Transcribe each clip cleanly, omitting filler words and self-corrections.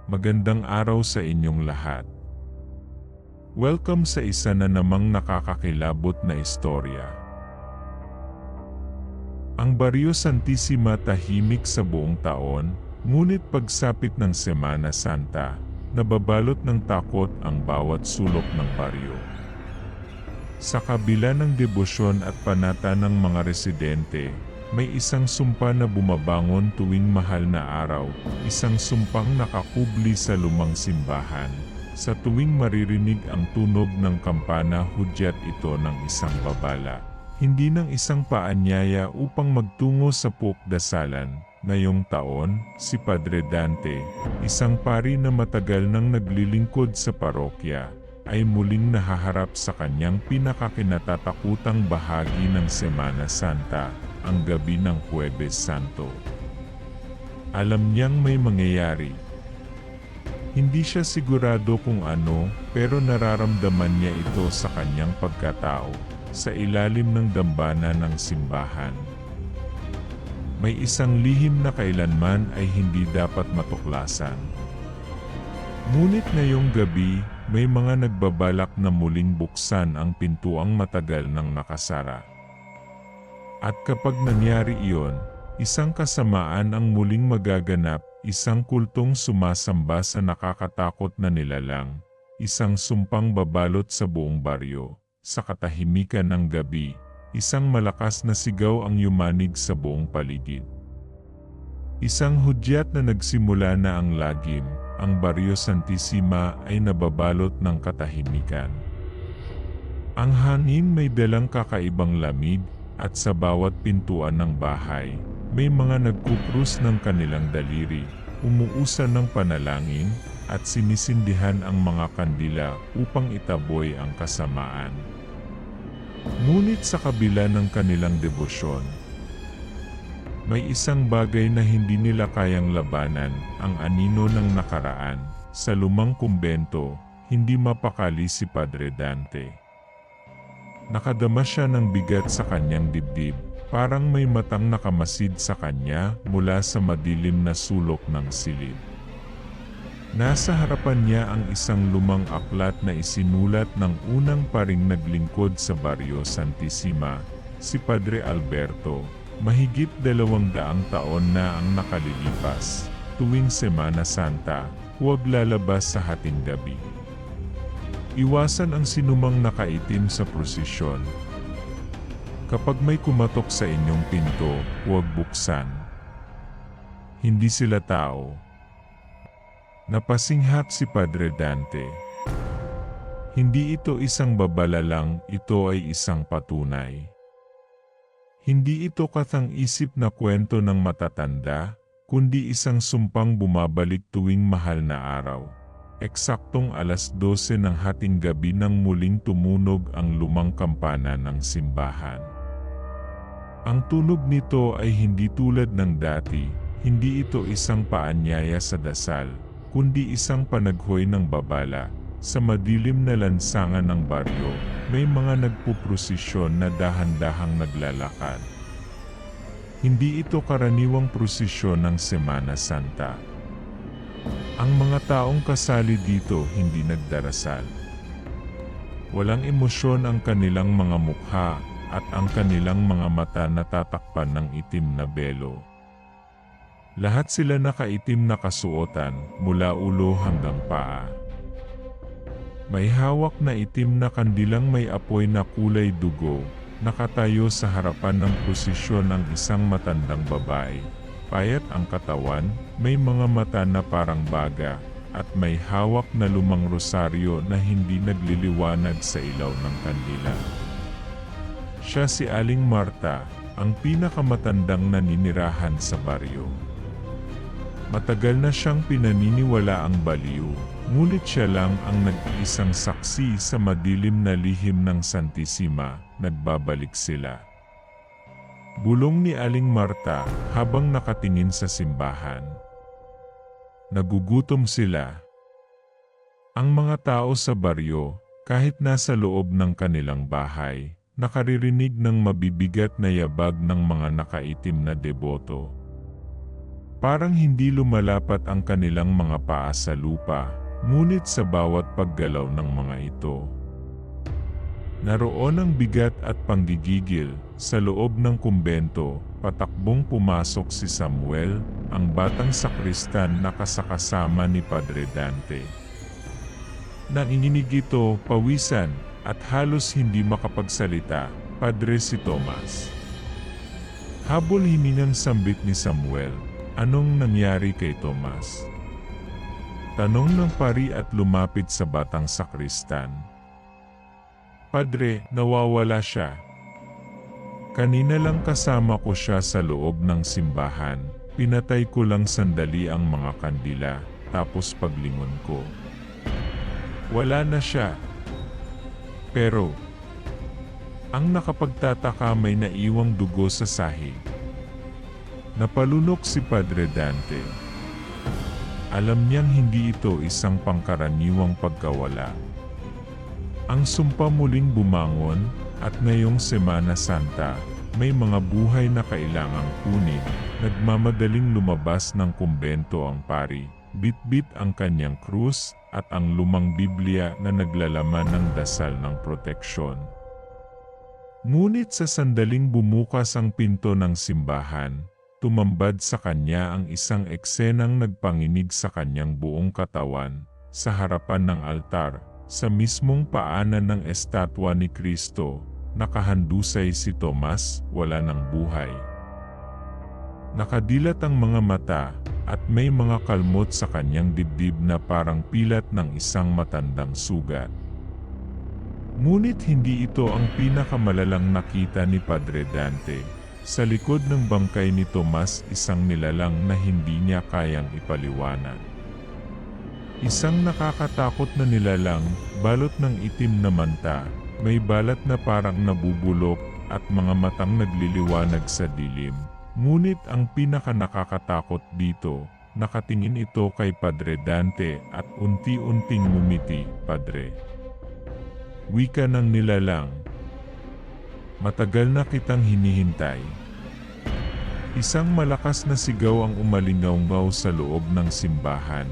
Magandang araw sa inyong lahat. Welcome sa isa na namang nakakakilabot na istorya. Ang Barrio Santissima tahimik sa buong taon, ngunit pagsapit ng Semana Santa, nababalot ng takot ang bawat sulok ng baryo. Sa kabila ng debosyon at panata ng mga residente, may isang sumpa na bumabangon tuwing mahal na araw, isang sumpang nakakubli sa lumang simbahan. Sa tuwing maririnig ang tunog ng kampana, hudyat ito ng isang babala. Hindi ng isang paanyaya upang magtungo sa pukdasalan. Ngayong taon, si Padre Dante, isang pari na matagal nang naglilingkod sa parokya, ay muling nahaharap sa kanyang pinakakinatatakutang bahagi ng Semana Santa, ang gabi ng Huwebes Santo. Alam niyang may mangyayari. Hindi siya sigurado kung ano, pero nararamdaman niya ito sa kanyang pagkatao, sa ilalim ng dambana ng simbahan. May isang lihim na kailanman ay hindi dapat matuklasan. Ngunit ngayong gabi, may mga nagbabalak na muling buksan ang pintuang matagal nang nakasara. At kapag nangyari iyon, isang kasamaan ang muling magaganap, isang kultong sumasamba sa nakakatakot na nilalang, isang sumpang babalot sa buong baryo, sa katahimikan ng gabi, isang malakas na sigaw ang yumanig sa buong paligid. Isang hudyat na nagsimula na ang lagim, ang Barrio Santissima ay nababalot ng katahimikan. Ang hangin may dalang kakaibang lamig, at sa bawat pintuan ng bahay, may mga nagkukrus ng kanilang daliri, umuusan ng panalangin, at sinisindihan ang mga kandila upang itaboy ang kasamaan. Ngunit sa kabila ng kanilang debosyon, may isang bagay na hindi nila kayang labanan, ang anino ng nakaraan. Sa lumang kumbento, hindi mapakali si Padre Dante. Nakadama siya ng bigat sa kanyang dibdib, parang may matang nakamasid sa kanya mula sa madilim na sulok ng silid. Nasa harapan niya ang isang lumang aklat na isinulat ng unang paring naglingkod sa Barrio Santissima, si Padre Alberto. Mahigit 200 taon na ang nakalilipas. Tuwing Semana Santa, huwag lalabas sa hating gabi. Iwasan ang sinumang nakaitim sa prosesyon. Kapag may kumatok sa inyong pinto, huwag buksan. Hindi sila tao. Napasinghap si Padre Dante. Hindi ito isang babala lang, ito ay isang patunay. Hindi ito katang-isip na kwento ng matatanda, kundi isang sumpang bumabalik tuwing mahal na araw. Eksaktong 12:00 ng hating gabi nang muling tumunog ang lumang kampana ng simbahan. Ang tunog nito ay hindi tulad ng dati, hindi ito isang paanyaya sa dasal, kundi isang panaghoy ng babala. Sa madilim na lansangan ng baryo, may mga nagpuprosesyon na dahan-dahang naglalakad. Hindi ito karaniwang prosesyon ng Semana Santa. Ang mga taong kasali dito hindi nagdarasal. Walang emosyon ang kanilang mga mukha at ang kanilang mga mata natatakpan ng itim na belo. Lahat sila nakaitim na kasuotan mula ulo hanggang paa. May hawak na itim na kandilang may apoy na kulay dugo, nakatayo sa harapan ng prosesyon ng isang matandang babae. Payat ang katawan, may mga mata na parang baga, at may hawak na lumang rosaryo na hindi nagliliwanag sa ilaw ng kandila. Siya si Aling Marta, ang pinakamatandang naninirahan sa baryo. Matagal na siyang pinaniniwala ang baliw, ngunit siya lang ang nag-iisang saksi sa madilim na lihim ng Santissima. Nagbabalik sila. Bulong ni Aling Marta habang nakatingin sa simbahan. Nagugutom sila. Ang mga tao sa baryo, kahit nasa loob ng kanilang bahay, nakaririnig ng mabibigat na yabag ng mga nakaitim na deboto. Parang hindi lumalapat ang kanilang mga paa sa lupa, ngunit sa bawat paggalaw ng mga ito, naroon ang bigat at panggigigil. Sa loob ng kumbento, patakbong pumasok si Samuel, ang batang sakristan na kasakasama ni Padre Dante. Nanginginig ito, pawisan, at halos hindi makapagsalita. Padre, si Tomas. Habol hiningang sambit ni Samuel, anong nangyari kay Tomas? Tanong ng pari at lumapit sa batang sakristan. Padre, nawawala siya. Kanina lang kasama ko siya sa loob ng simbahan. Pinatay ko lang sandali ang mga kandila, tapos paglingon ko, wala na siya. Pero, ang nakapagtataka, may naiwang dugo sa sahig. Napalunok si Padre Dante. Alam niyang hindi ito isang pangkaraniwang pagkawala. Ang sumpa muling bumangon, at ngayong Semana Santa, may mga buhay na kailangang kunin. Nagmamadaling lumabas ng kumbento ang pari, bit-bit ang kanyang krus, at ang lumang Biblia na naglalaman ng dasal ng proteksyon. Ngunit sa sandaling bumukas ang pinto ng simbahan, tumambad sa kanya ang isang eksenang nagpanginig sa kanyang buong katawan, sa harapan ng altar. Sa mismong paanan ng estatwa ni Kristo, nakahandusay si Tomas, wala ng buhay. Nakadilat ang mga mata, at may mga kalmot sa kanyang dibdib na parang pilat ng isang matandang sugat. Ngunit hindi ito ang pinakamalalang nakita ni Padre Dante. Sa likod ng bangkay ni Tomas, isang nilalang na hindi niya kayang ipaliwanag. Isang nakakatakot na nilalang, balot ng itim na manta, may balat na parang nabubulok, at mga matang nagliliwanag sa dilim. Ngunit ang pinakanakakatakot dito, nakatingin ito kay Padre Dante at unti-unting ngumiti. Padre, wika ng nilalang, matagal na kitang hinihintay. Isang malakas na sigaw ang umalingaw-ngaw sa loob ng simbahan.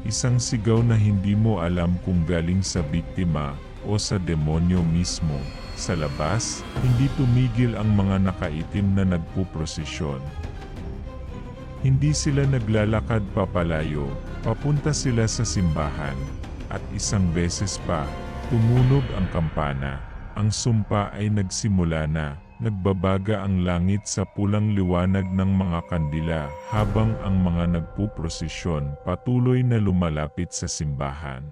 Isang sigaw na hindi mo alam kung galing sa biktima o sa demonyo mismo. Sa labas, hindi tumigil ang mga nakaitim na nagpuprosesyon. Hindi sila naglalakad papalayo, papunta sila sa simbahan. At isang beses pa, tumunog ang kampana. Ang sumpa ay nagsimula na. Nagbabaga ang langit sa pulang liwanag ng mga kandila habang ang mga nagpuprosesyon patuloy na lumalapit sa simbahan.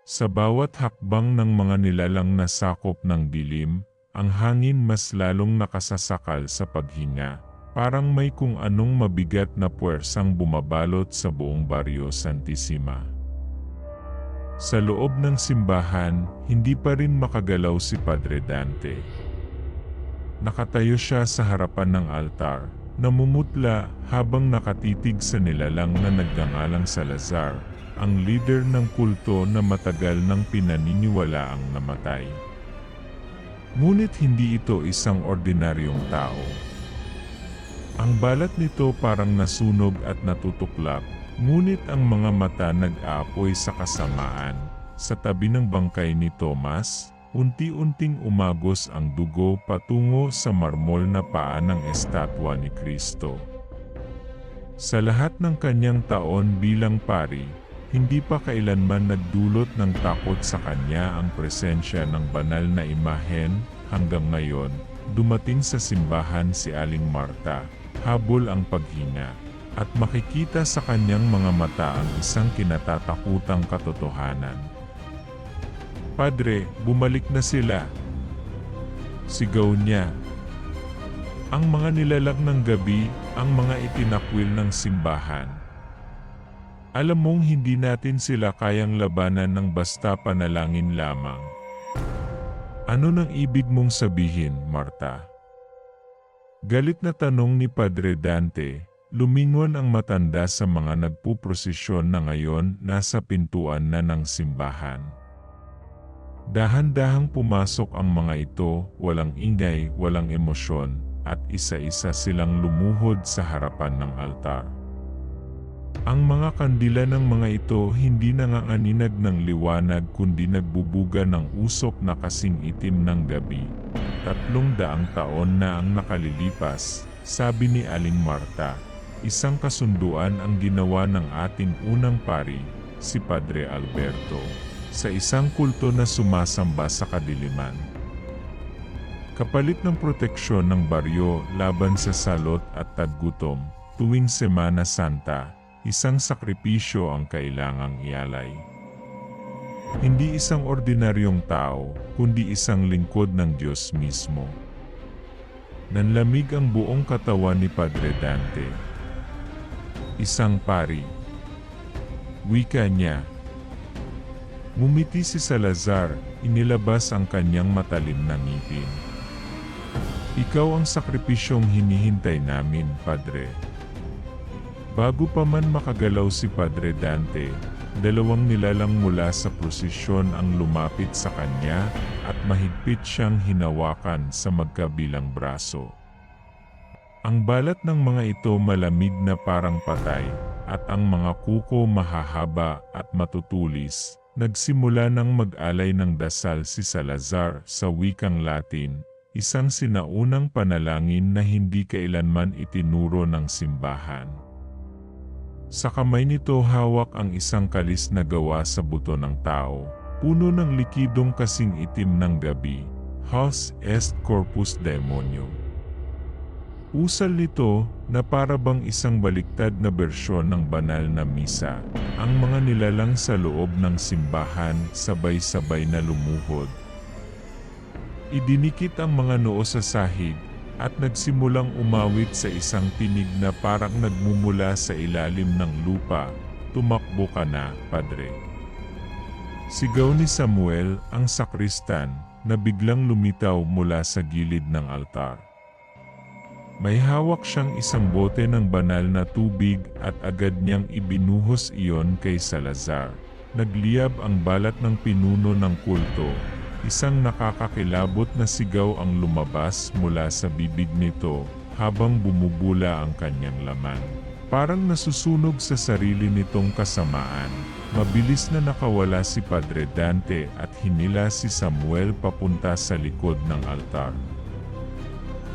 Sa bawat hakbang ng mga nilalang na sakop ng dilim, ang hangin mas lalong nakasasakal sa paghinga, parang may kung anong mabigat na puwersang bumabalot sa buong Barrio Santissima. Sa loob ng simbahan, hindi pa rin makagalaw si Padre Dante. Nakatayo siya sa harapan ng altar, namumutla habang nakatitig sa nilalang na nagngangalang Salazar, ang leader ng kulto na matagal nang pinaniniwalaang namatay. Ngunit hindi ito isang ordinaryong tao. Ang balat nito parang nasunog at natutuklap, ngunit ang mga mata nag-aapoy sa kasamaan. Sa tabi ng bangkay ni Tomas, unti-unting umagos ang dugo patungo sa marmol na paa ng estatwa ni Kristo. Sa lahat ng kanyang taon bilang pari, hindi pa kailanman nagdulot ng takot sa kanya ang presensya ng banal na imahen. Hanggang ngayon, dumating sa simbahan si Aling Marta, habol ang paghinga, at makikita sa kanyang mga mata ang isang kinatatakutang katotohanan. Padre, bumalik na sila. Sigaw niya. Ang mga nilalang ng gabi, ang mga itinakwil ng simbahan. Alam mong hindi natin sila kayang labanan ng basta panalangin lamang. Ano nang ibig mong sabihin, Marta? Galit na tanong ni Padre Dante. Lumingon ang matanda sa mga nagpuprosesyon na ngayon nasa pintuan na ng simbahan. Dahan-dahang pumasok ang mga ito, walang ingay, walang emosyon, at isa-isa silang lumuhod sa harapan ng altar. Ang mga kandila ng mga ito hindi nanganganinag ng liwanag kundi nagbubuga ng usok na kasing itim ng gabi. 300 taon na ang nakalilipas, sabi ni Aling Marta. Isang kasunduan ang ginawa ng ating unang pari, si Padre Alberto, sa isang kulto na sumasamba sa kadiliman. Kapalit ng proteksyon ng baryo laban sa salot at taggutom, tuwing Semana Santa, isang sakripisyo ang kailangang ialay. Hindi isang ordinaryong tao, kundi isang lingkod ng Diyos mismo. Nanlamig ang buong katawan ni Padre Dante. Isang pari. Wika niya. Ngumiti si Salazar, inilabas ang kanyang matalim na ngipin. Ikaw ang sakripisyong hinihintay namin, Padre. Bago pa man makagalaw si Padre Dante, 2 nilalang mula sa prosesyon ang lumapit sa kanya at mahigpit siyang hinawakan sa magkabilang braso. Ang balat ng mga ito malamig na parang patay, at ang mga kuko mahahaba at matutulis. Nagsimula ng mag-alay ng dasal si Salazar sa wikang Latin, isang sinaunang panalangin na hindi kailanman itinuro ng simbahan. Sa kamay nito hawak ang isang kalis na gawa sa buto ng tao, puno ng likidong kasing itim ng gabi, Hos est corpus daemonium. Usal nito na para bang isang baliktad na bersyon ng banal na misa, ang mga nilalang sa loob ng simbahan sabay-sabay na lumuhod. Idinikit ang mga noo sa sahig at nagsimulang umawit sa isang tinig na parang nagmumula sa ilalim ng lupa, "Tumakbo ka na, Padre." Sigaw ni Samuel, ang sakristan, na biglang lumitaw mula sa gilid ng altar. May hawak siyang isang bote ng banal na tubig at agad niyang ibinuhos iyon kay Salazar. Nagliyab ang balat ng pinuno ng kulto. Isang nakakakilabot na sigaw ang lumabas mula sa bibig nito habang bumubula ang kanyang laman. Parang nasusunog sa sarili nitong kasamaan. Mabilis na nakawala si Padre Dante at hinila si Samuel papunta sa likod ng altar.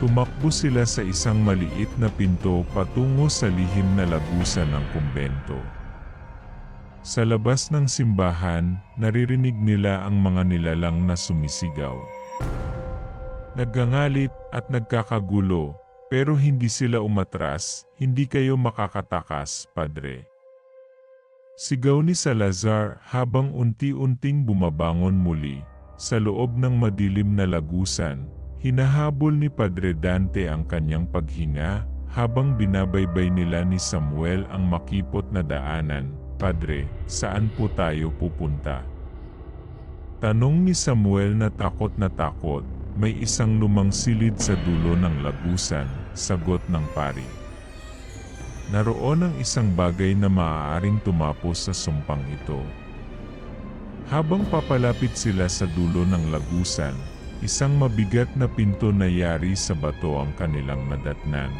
Tumakbo sila sa isang maliit na pinto patungo sa lihim na lagusan ng kumbento. Sa labas ng simbahan, naririnig nila ang mga nilalang na sumisigaw. Naggangalit at nagkakagulo, pero hindi sila umatras, "Hindi kayo makakatakas, Padre." Sigaw ni Salazar habang unti-unting bumabangon muli, sa loob ng madilim na lagusan. Hinahabol ni Padre Dante ang kanyang paghinga habang binabaybay nila ni Samuel ang makipot na daanan. "Padre, saan po tayo pupunta?" Tanong ni Samuel na takot na takot. "May isang lumang silid sa dulo ng lagusan," sagot ng pari. Naroon ang isang bagay na maaaring tumapos sa sumpang ito. Habang papalapit sila sa dulo ng lagusan, isang mabigat na pinto na yari sa bato ang kanilang nadatnan.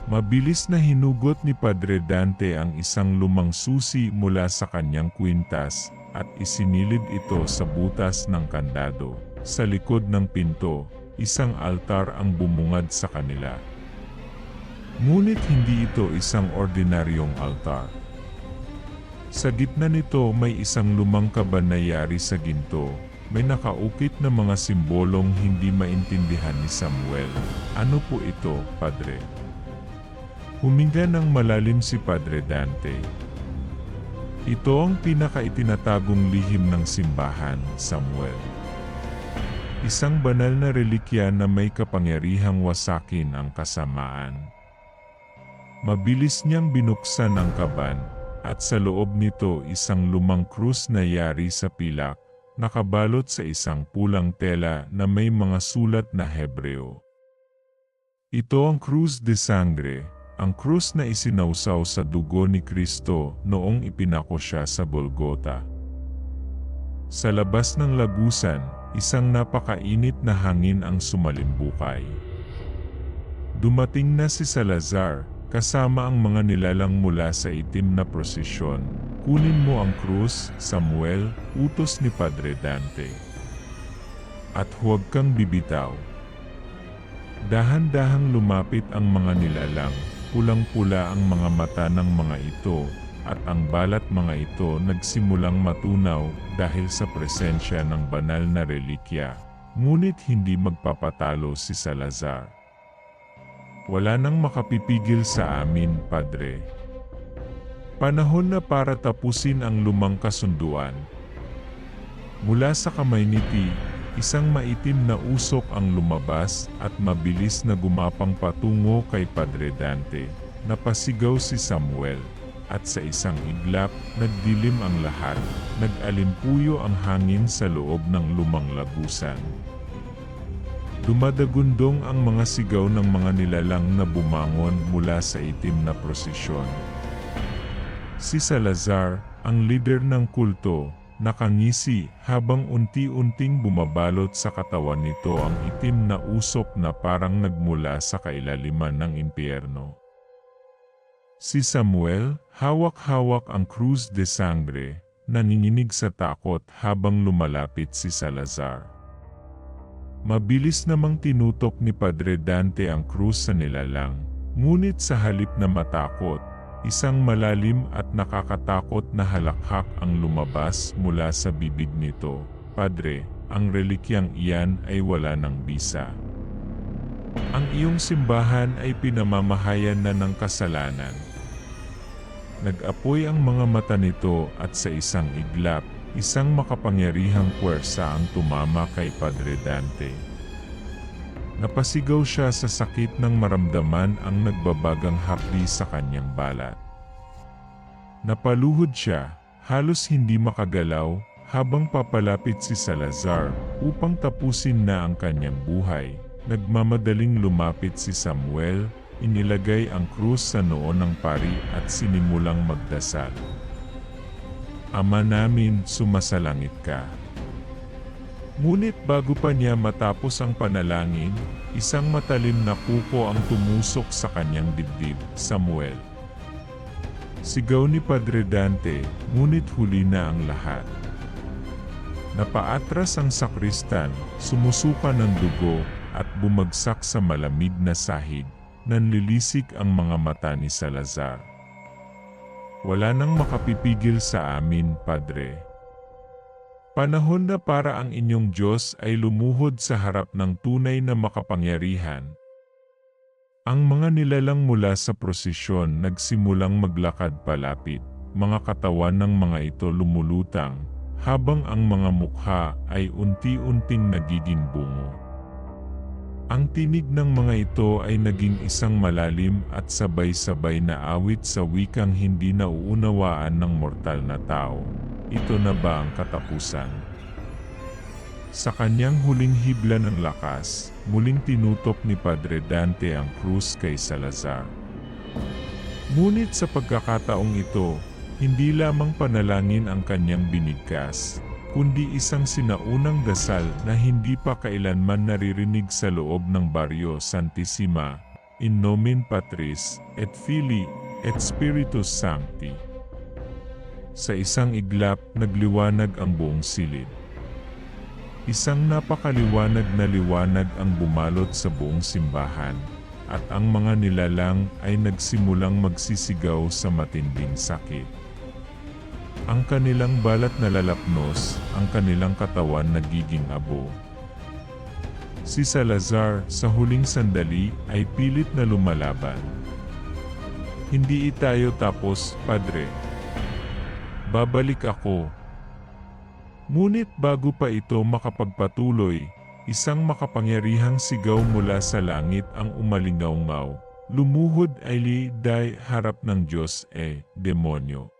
Mabilis na hinugot ni Padre Dante ang isang lumang susi mula sa kanyang kwintas at isinilid ito sa butas ng kandado. Sa likod ng pinto, isang altar ang bumungad sa kanila. Ngunit hindi ito isang ordinaryong altar. Sa gitna nito may isang lumang kaban na yari sa ginto. May nakaukit na mga simbolong hindi maintindihan ni Samuel. "Ano po ito, Padre?" Huminga ng malalim si Padre Dante. "Ito ang pinakaitinatagong lihim ng simbahan, Samuel. Isang banal na relikya na may kapangyarihang wasakin ang kasamaan." Mabilis niyang binuksan ang kaban, at sa loob nito isang lumang krus na yari sa pilak, nakabalot sa isang pulang tela na may mga sulat na Hebreo. Ito ang Cruz de Sangre, ang krus na isinawsaw sa dugo ni Kristo noong ipinako siya sa Golgota. Sa labas ng lagusan, isang napakainit na hangin ang sumalimbukay. Dumating na si Salazar, kasama ang mga nilalang mula sa itim na prosesyon. Kunin mo ang krus, Samuel, utos ni Padre Dante. At huwag kang bibitaw. Dahan-dahang lumapit ang mga nilalang, pulang-pula ang mga mata ng mga ito, at ang balat mga ito nagsimulang matunaw dahil sa presensya ng banal na relikya. Ngunit hindi magpapatalo si Salazar. Wala nang makapipigil sa amin, Padre. Panahon na para tapusin ang lumang kasunduan. Mula sa kamay ni T, isang maitim na usok ang lumabas at mabilis na gumapang patungo kay Padre Dante. Napasigaw si Samuel, at sa isang iglap, nagdilim ang lahat. Nag-alimpuyo ang hangin sa loob ng lumang lagusan. Dumadagundong ang mga sigaw ng mga nilalang na bumangon mula sa itim na prosesyon. Si Salazar, ang lider ng kulto, nakangisi habang unti-unting bumabalot sa katawan nito ang itim na usok na parang nagmula sa kailaliman ng impyerno. Si Samuel, hawak-hawak ang Cruz de Sangre, nanginginig sa takot habang lumalapit si Salazar. Mabilis namang tinutok ni Padre Dante ang krus sa nilalang, ngunit sa halip na matakot, isang malalim at nakakatakot na halakhak ang lumabas mula sa bibig nito. Padre, ang relikyang iyan ay wala ng bisa. Ang iyong simbahan ay pinamamahayan na ng kasalanan. Nag-apoy ang mga mata nito at sa isang iglap, isang makapangyarihang puwersa ang tumama kay Padre Dante. Napasigaw siya sa sakit nang maramdaman ang nagbabagang hapdi sa kanyang balat. Napaluhod siya, halos hindi makagalaw, habang papalapit si Salazar upang tapusin na ang kanyang buhay. Nagmamadaling lumapit si Samuel, inilagay ang krus sa noo ng pari at sinimulang magdasal. Ama namin, sumasalangit ka. Ngunit bago pa niya matapos ang panalangin, isang matalim na kuko ang tumusok sa kanyang dibdib. Samuel. Sigaw ni Padre Dante, ngunit huli na ang lahat. Napaatras ang sakristan, sumusuka ng dugo, at bumagsak sa malamig na sahig. Nanlilisik ang mga mata ni Salazar. Wala nang makapipigil sa amin, Padre. Panahon na para ang inyong Diyos ay lumuhod sa harap ng tunay na makapangyarihan. Ang mga nilalang mula sa prosesyon nagsimulang maglakad palapit, mga katawan ng mga ito lumulutang, habang ang mga mukha ay unti-unting nagiging bungo. Ang tinig ng mga ito ay naging isang malalim at sabay-sabay na awit sa wikang hindi nauunawaan ng mortal na tao. Ito na ba ang katapusan? Sa kanyang huling hibla ng lakas, muling tinutok ni Padre Dante ang krus kay Salazar. Ngunit sa pagkakataong ito, hindi lamang panalangin ang kanyang binigkas, kundi isang sinaunang dasal na hindi pa kailanman naririnig sa loob ng Barrio Santissima, in nomen Patris, et Filii, et Spiritus Sancti. Sa isang iglap, nagliwanag ang buong silid. Isang napakaliwanag na liwanag ang bumalot sa buong simbahan, at ang mga nilalang ay nagsimulang magsisigaw sa matinding sakit. Ang kanilang balat na lalapnos, ang kanilang katawan nagiging abo. Si Salazar sa huling sandali ay pilit na lumalaban. Hindi tayo tapos, Padre. Babalik ako. Ngunit bago pa ito makapagpatuloy, isang makapangyarihang sigaw mula sa langit ang umalingaw-ngaw. Lumuhod ay liday harap ng Diyos demonyo.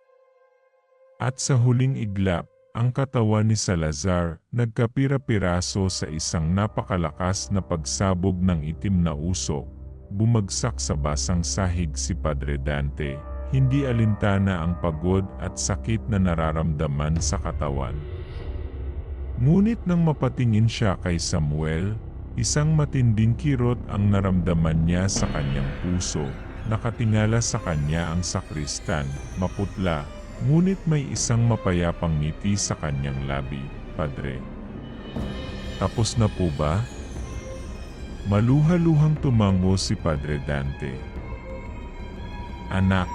At sa huling iglap, ang katawan ni Salazar nagkapira-piraso sa isang napakalakas na pagsabog ng itim na usok. Bumagsak sa basang sahig si Padre Dante, hindi alintana ang pagod at sakit na nararamdaman sa katawan. Ngunit nang mapatingin siya kay Samuel, Isang matinding kirot ang naramdaman niya sa kanyang puso. Nakatingala sa kanya ang sakristan, maputla, ngunit may isang mapayapang ngiti sa kanyang labi. "Padre, tapos na po ba?" Maluha-luhang tumango si Padre Dante. "Anak,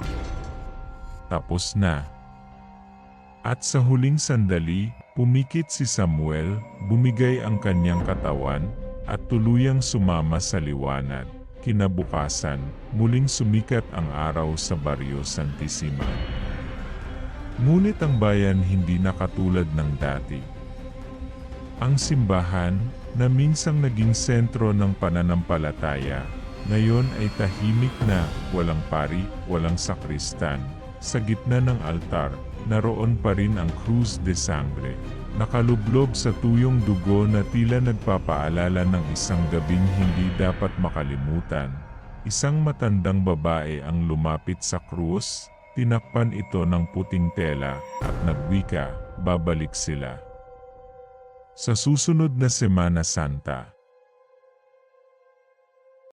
tapos na." At sa huling sandali, pumikit si Samuel, bumigay ang kanyang katawan, at tuluyang sumama sa liwanag. Kinabukasan, muling sumikat ang araw sa Barrio Santissima. Ngunit ang bayan hindi na katulad ng dati. Ang simbahan, na minsang naging sentro ng pananampalataya, ngayon ay tahimik na, walang pari, walang sakristan. Sa gitna ng altar, naroon pa rin ang Cruz de Sangre, nakalublob sa tuyong dugo na tila nagpapaalala ng isang gabing hindi dapat makalimutan. Isang matandang babae ang lumapit sa krus, tinakpan ito ng puting tela, at nagwika, babalik sila. Sa susunod na Semana Santa.